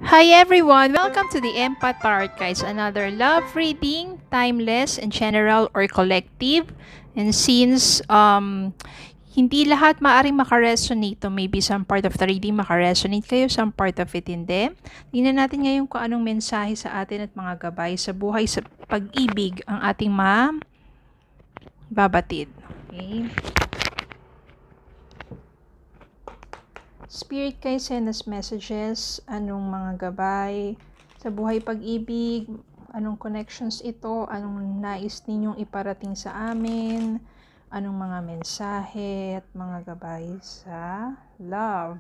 Hi everyone! Welcome to the Empath Tarot Guides, another love reading, timeless and general or collective. And since hindi lahat maaring makaresonate, maybe some part of the reading makaresonate kayo, some part of it hindi. Tingnan natin ngayon kung anong mensahe sa atin at mga gabay sa buhay sa pag-ibig ang ating mababatid. Okay? Spirit guys, send us messages, anong mga gabay sa buhay pag-ibig, anong connections ito, anong nais ninyong iparating sa amin, anong mga mensahe at mga gabay sa love.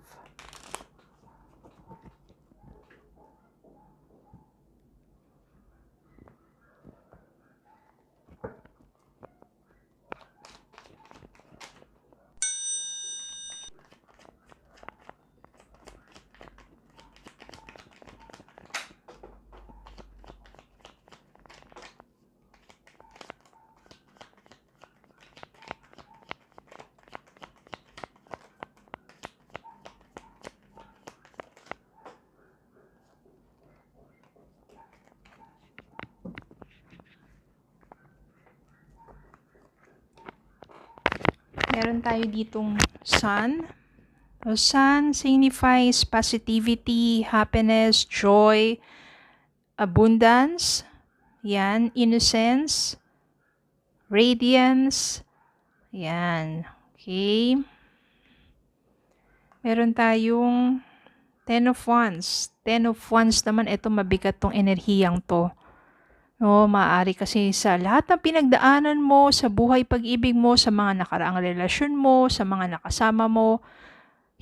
Meron tayo ditong sun. So, sun signifies positivity, happiness, joy, abundance, yan, innocence, radiance, yan, okay. Meron tayong Ten of Wands. Ten of Wands naman, ito mabigat tong enerhiyang to. No, maaari kasi sa lahat ng pinagdaanan mo, sa buhay pag-ibig mo, sa mga nakaraang relasyon mo, sa mga nakasama mo,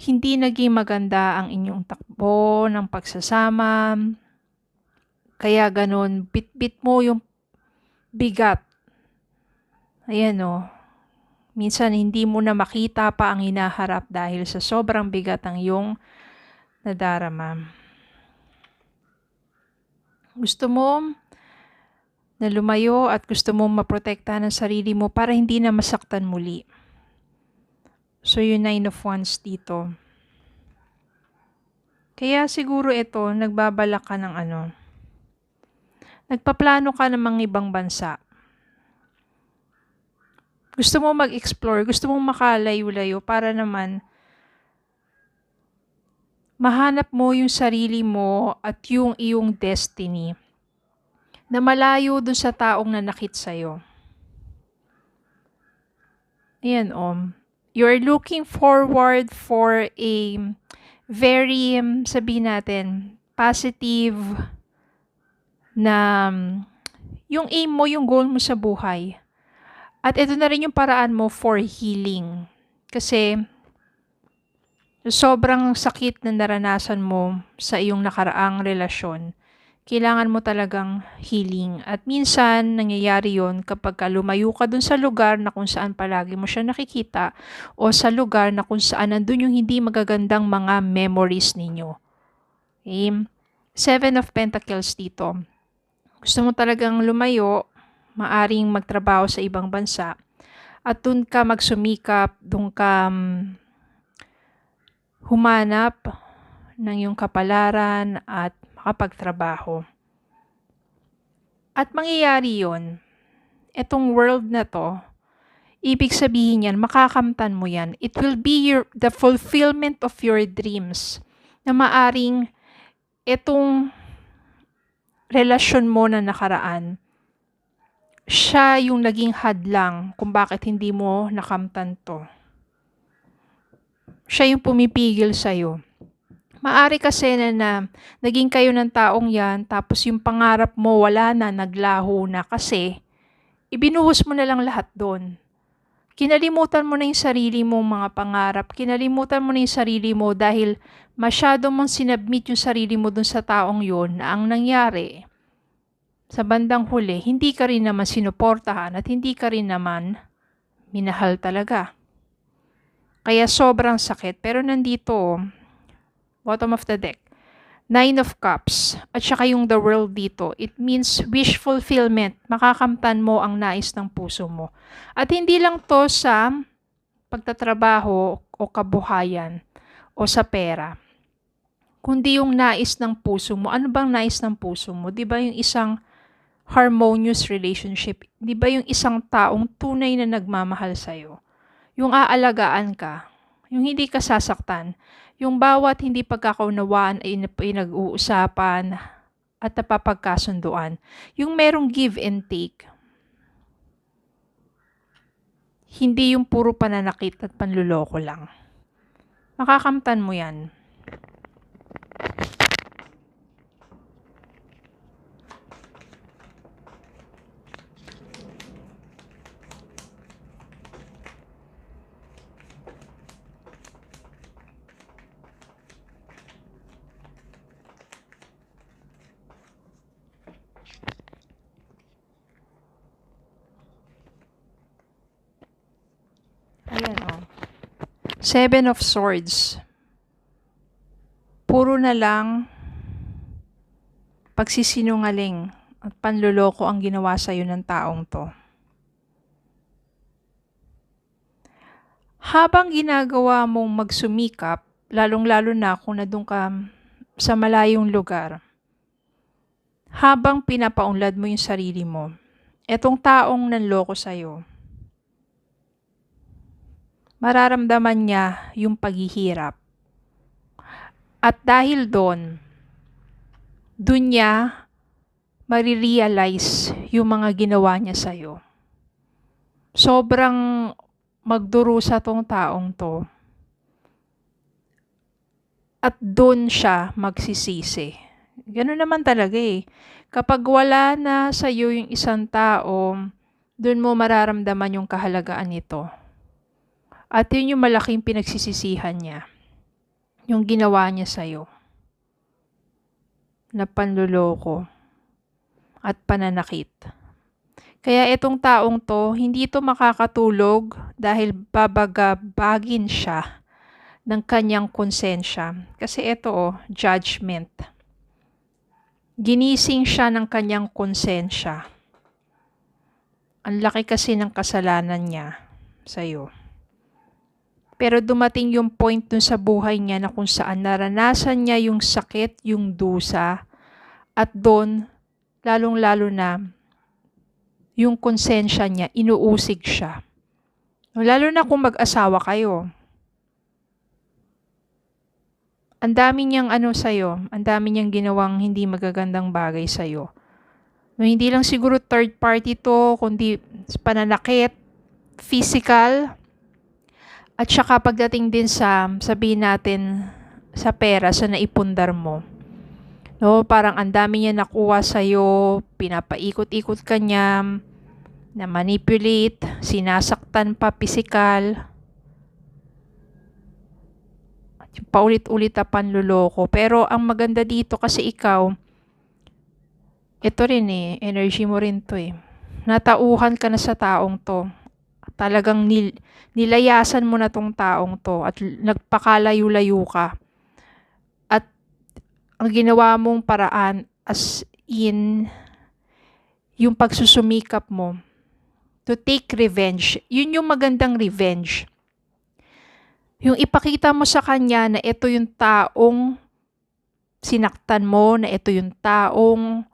hindi naging maganda ang inyong takbo ng pagsasama. Kaya ganun, bit-bit mo yung bigat. Ayan o. Minsan hindi mo na makita pa ang hinaharap dahil sa sobrang bigat ang iyong nadarama. Gusto mo na lumayo at gusto mong maprotektahan ang sarili mo para hindi na masaktan muli. So, yung 9 of Wands dito. Kaya siguro ito, nagbabalak ka ng nagpaplano ka ng mga ibang bansa. Gusto mo mag-explore, gusto mong makalayo-layo para naman mahanap mo yung sarili mo at yung iyong destiny na malayo dun sa taong nanakit sa'yo. Ayan you're looking forward for a very, sabihin natin, positive na yung aim mo, yung goal mo sa buhay. At ito na rin yung paraan mo for healing. Kasi sobrang sakit na naranasan mo sa iyong nakaraang relasyon, kailangan mo talagang healing. At minsan, nangyayari yon kapag lumayo ka dun sa lugar na kung saan palagi mo siya nakikita o sa lugar na kung saan nandun yung hindi magagandang mga memories ninyo. Okay? 7 of Pentacles dito. Gusto mo talagang lumayo, maaring magtrabaho sa ibang bansa, at dun ka magsumikap, dun ka humanap ng iyong kapalaran at makapagtrabaho. At mangyayari yon, etong world na to, ibig sabihin yan, makakamtan mo yan. It will be the fulfillment of your dreams na maaring etong relasyon mo na nakaraan, siya yung naging hadlang kung bakit hindi mo nakamtan to. Siya yung pumipigil sa'yo. Maari kasi na naging kayo ng taong yan, tapos yung pangarap mo wala na, naglaho na kasi ibinuhos mo na lang lahat doon. Kinalimutan mo na yung sarili mong mga pangarap, kinalimutan mo na yung sarili mo dahil masyado mong sinabmit yung sarili mo doon sa taong yon na ang nangyari, sa bandang huli, hindi ka rin naman sinuportahan at hindi ka rin naman minahal talaga. Kaya sobrang sakit. Pero nandito, bottom of the deck, 9 of Cups, at saka yung the world dito, it means wish fulfillment. Makakamtan mo ang nais ng puso mo. At hindi lang to sa pagtatrabaho o kabuhayan o sa pera. kundi yung nais ng puso mo. Ano bang nais ng puso mo? 'Di ba yung isang harmonious relationship? 'Di ba yung isang taong tunay na nagmamahal sa'yo? Yung aalagaan ka, yung hindi ka sasaktan, yung bawat hindi pagkakaunawaan ay pinag-uusapan at napapagkasunduan. Yung merong give and take. Hindi yung puro pananakit at panluloko lang. Makakamtan mo yan. Ayan o. Seven of Swords. Puro na lang pagsisinungaling at panluloko ang ginawa sa'yo ng taong to. Habang ginagawa mong magsumikap, lalong-lalo na kung nandun ka sa malayong lugar, habang pinapaunlad mo yung sarili mo, etong taong nanloko sa'yo, mararamdaman niya yung paghihirap. At dahil doon niya marirealize yung mga ginawa niya sa'yo. Sobrang magdurusa tong taong to. At doon siya magsisisi. Ganun naman talaga eh. Kapag wala na sa'yo yung isang tao, doon mo mararamdaman yung kahalagaan nito. At yun yung malaking pinagsisisihan niya. Yung ginawa niya sa'yo. Na panluloko. At pananakit. Kaya itong taong to, hindi ito makakatulog dahil babagabagin siya ng kanyang konsensya. Kasi ito judgment. Ginising siya ng kanyang konsensya. Ang laki kasi ng kasalanan niya sa'yo. Pero dumating yung point dun sa buhay niya na kung saan naranasan niya yung sakit, yung dusa, at doon, lalong-lalo na, yung konsensya niya, inuusig siya. Lalo na kung mag-asawa kayo. Ang dami niyang sa'yo, ang dami niyang ginawang hindi magagandang bagay sa'yo. No, hindi lang siguro third party to, kundi pananakit, physical, at saka pagdating din sa, sabihin natin, sa pera, sa naipundar mo. No, parang ang dami niya nakuha sa'yo, pinapaikot-ikot ka niya, na manipulate, sinasaktan pa physical, at yung paulit-ulit na panluloko. Pero ang maganda dito kasi ikaw, ito rin energy mo rin to natauhan ka na sa taong to. Talagang nilayasan mo na tong taong to at nagpakalayo-layo ka. At ang ginawa mong paraan as in yung pagsusumikap mo to take revenge. Yun yung magandang revenge. Yung ipakita mo sa kanya na ito yung taong sinaktan mo, na ito yung taong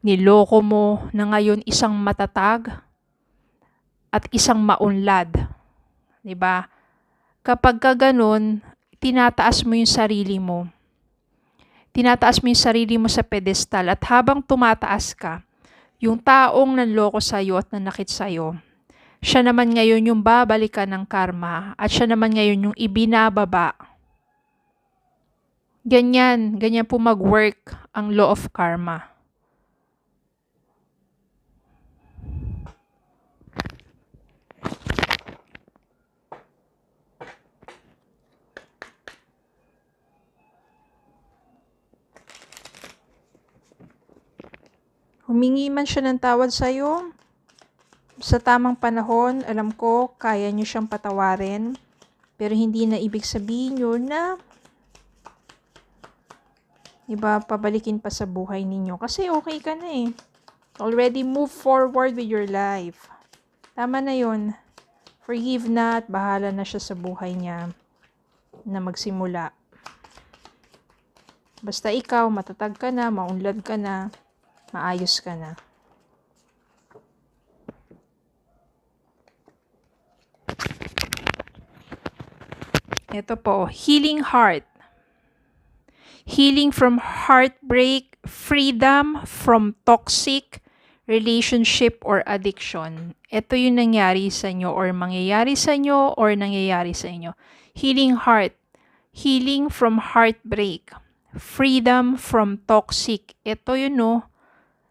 niloko mo, na ngayon isang matatag at isang maunlad. 'Di ba? Kapag ka ganun, tinataas mo yung sarili mo. Tinataas mo yung sarili mo sa pedestal at habang tumataas ka, yung taong nanloko sa'yo at nanakit sa'yo, siya naman ngayon yung babalikan ng karma at siya naman ngayon yung ibinababa. Ganyan po mag-work ang law of karma. Humingi man siya ng tawad sa'yo, sa tamang panahon, alam ko, kaya niyo siyang patawarin. Pero hindi na ibig sabihin yun na pabalikin pa sa buhay ninyo. Kasi okay ka na Already move forward with your life. Tama na yun. Forgive na at bahala na siya sa buhay niya na magsimula. Basta ikaw, matatag ka na, maunlad ka na, maayos ka na. Ito po, healing heart. Healing from heartbreak, freedom from toxic relationship or addiction. Ito yung nangyari sa inyo or mangyayari sa inyo or nangyayari sa inyo. Healing heart. Healing from heartbreak. Freedom from toxic. Ito yun no.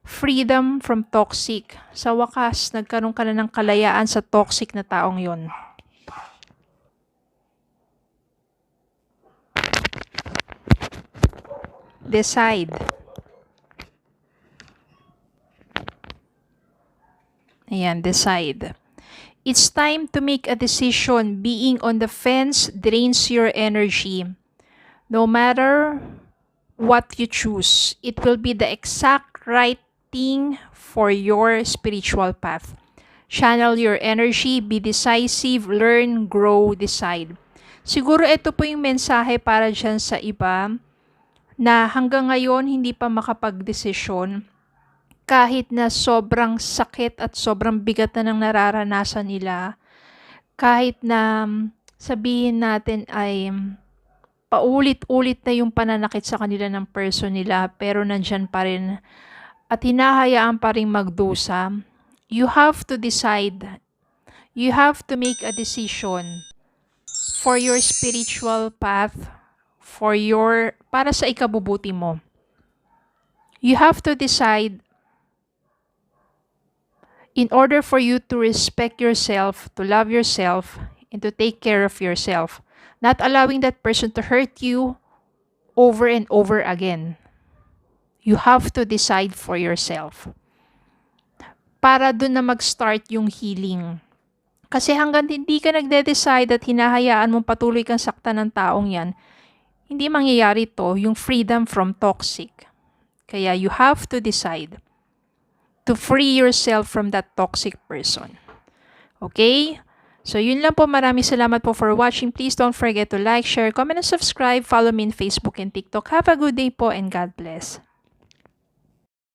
Freedom from toxic. Sa wakas, nagkaroon ka na ng kalayaan sa toxic na taong yon. Decide. Ayan, decide. It's time to make a decision. Being on the fence drains your energy. No matter what you choose, it will be the exact right thing for your spiritual path. Channel your energy, be decisive, learn, grow, decide. Siguro ito po yung mensahe para dyan sa iba na hanggang ngayon hindi pa makapagdesisyon kahit na sobrang sakit at sobrang bigat na ng nararanasan nila, kahit na sabihin natin ay paulit-ulit na yung pananakit sa kanila ng person nila, pero nandyan pa rin at hinahayaan pa rin magdusa, you have to decide. You have to make a decision for your spiritual path, para sa ikabubuti mo. You have to decide in order for you to respect yourself, to love yourself, and to take care of yourself. Not allowing that person to hurt you over and over again. You have to decide for yourself. Para dun na mag-start yung healing. Kasi hanggang hindi ka nagde-decide at hinahayaan mong patuloy kang saktan ng taong yan, hindi mangyayari to, yung freedom from toxic. Kaya you have to decide to free yourself from that toxic person. Okay? So yun lang po. Maraming salamat po for watching. Please don't forget to like, share, comment, and subscribe. Follow me in Facebook and TikTok. Have a good day po and God bless.